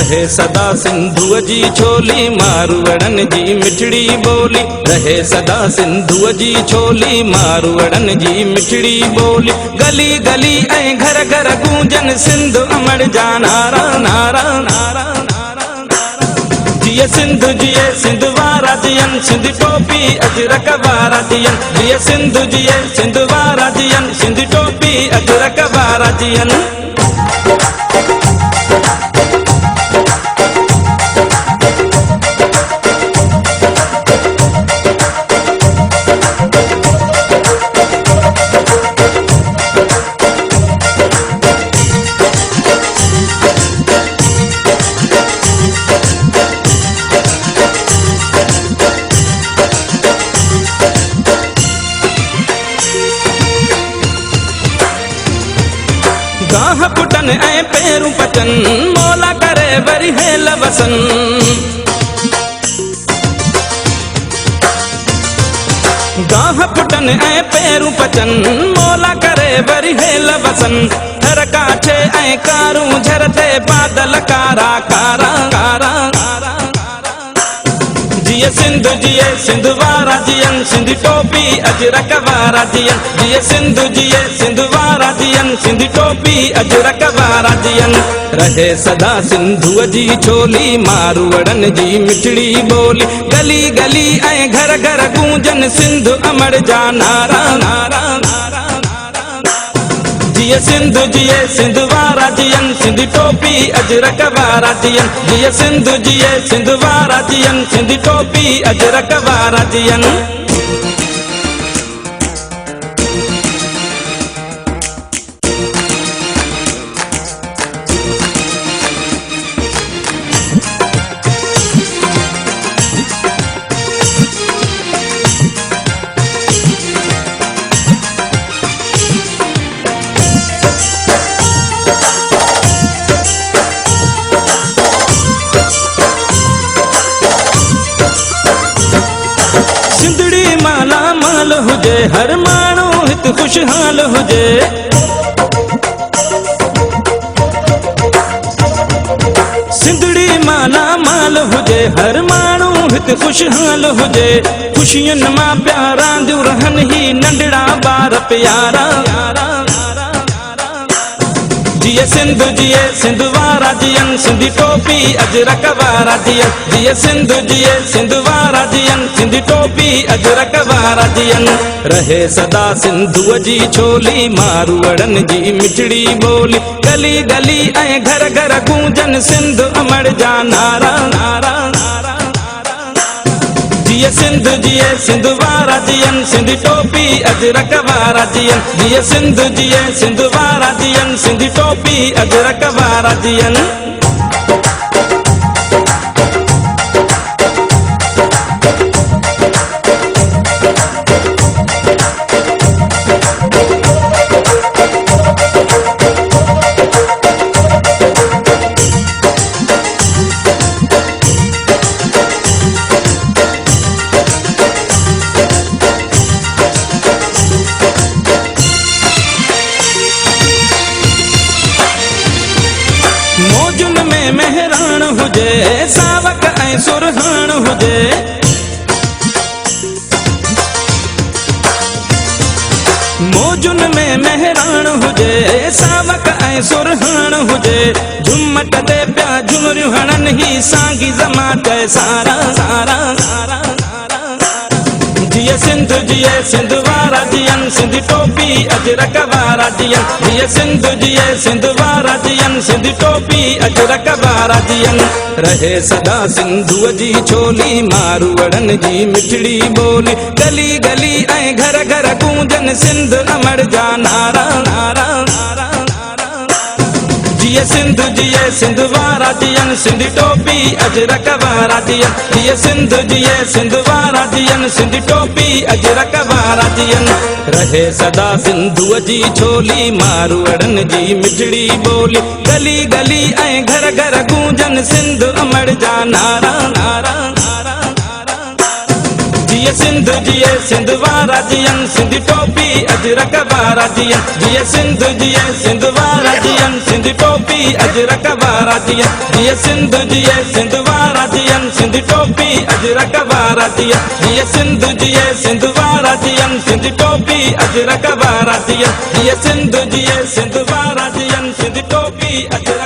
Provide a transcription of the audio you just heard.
रहे सदा सिंधुअ जी छोली मारवड़न जी मिठड़ी बोली। रहे सदा सिंधुअ जी छोली मारवड़न जी मिठड़ी बोली। गली गली ऐं घर घर गूंजन सिंध अमर जा नारा नारा नारा नारा नारा। जिए सिंधु जिए सिंध वारा जियन सिंध टोपी अजरक वारा जियन। जिए सिंधु जिए सिंध वारा जियन सिंध टोपी अजरक वारा जियन। गाह पुटन ऐं पेरूं पचन मौला करे वरी हेल वसन। गाह पुटन ऐं पेरूं पचन मौला करे वरी हेल वसन। थर काठे ऐं कारूं झरते बादल कारा कारा कारा कारा। जिए सिंधु जिए सिंध वारा जियन सिंध टोपी अजरक वारा जियन। जिए सिंधु जिए सिंध वारा जियन सिंध टोपी अजरक वारा जियन। रहे सदा सिंधुअ जी छोली मारवड़न जी मिठड़ी बोली। गली गली ऐं घर घर गूंजन सिंध अमर जा नारा नारा नारा नारा। जिए सिंधु जिए सिंध वारा जियन सिंध टोपी अजरक वारा जियन। जिए सिंधु जिए सिंध वारा जियन सिंध टोपी अजरक वारा जियन। हुजे हर माण्हू हित खुशहाल हुजे। सिंधड़ी माला माल हुजे हर माण्हू हित खुशहाल हुजे। खुशियुनि मां प्यारा दियूं रहन ही नंढड़ा ॿार प्यारा। जिए सिंधु जिए सिंध वारा जियन सिंध टोपी अजरक वारा जियन। जिए सिंधु जिए सिंध वारा जियन सिंध टोपी अजरक वारा जियन। रहे सदा सिंधुअ जी छोली मारवड़न जी मिठड़ी बोली। गली गली ऐं घर घर गूंजन सिंध अमर जा नारा नारा नारा नारा। जिए सिंधु जिए सिंध वारा जियन सिंध टोपी अजरक वारा जियन। जिए सिंधु जिए सिंध वारा जियन सिंध टोपी अजरक वारा जियन। मौजुन में मेहरान हुजे सावक ऐं सुरहान हुजे। मौजुन में मेहरान हुजे सावक ऐं सुरहान हुजे। झुमट ते पिया झुमरियूं हणन ही सांगी ज़मात सारा सारा सारा। जिए सिंधु जिए सिंध वारा जियन सिंध टोपी अजरक वारा जियन। जिए सिंधु जिए सिंध वारा जियन सिंध टोपी अजरक वारा जियन। रहे सदा सिंधुअ जी छोली मारवड़न जी मिठड़ी बोली। गली गली ऐं घर घर गूंजन सिंध अमर जा नारा नारा नारा नारा। जिए सिंधु जिए सिंध वारा जियन सिंध टोपी अजरक वारा जियन। जिए सिंधु जिए सिंध वारा जियन सिंध टोपी अजरक वारा जियन। रहे सदा सिंधुअ जी छोली मारवड़न जी मिठड़ी बोली। गली गली ऐं घर घर गूंजन सिंध अमर जा नारा नारा नारा नारा। जीअं सिंध जीअं सिंध वारा जीअं सिंधी टोपी अजरक वारा जीअं जीअं सिंध जीअं सिंध वारा जीअं सिंधी टोपी अजरक वारा जीअं जीअं सिंध जीअं सिंध वारा जीअं सिंधी टोपी अजरक वारा जीअं जीअं सिंध जीअं सिंध वारा जीअं सिंधी टोपी अजरक वारा जीअं जीअं सिंध जीअं सिंध वारा जीअं सिंधी टोपी अजरक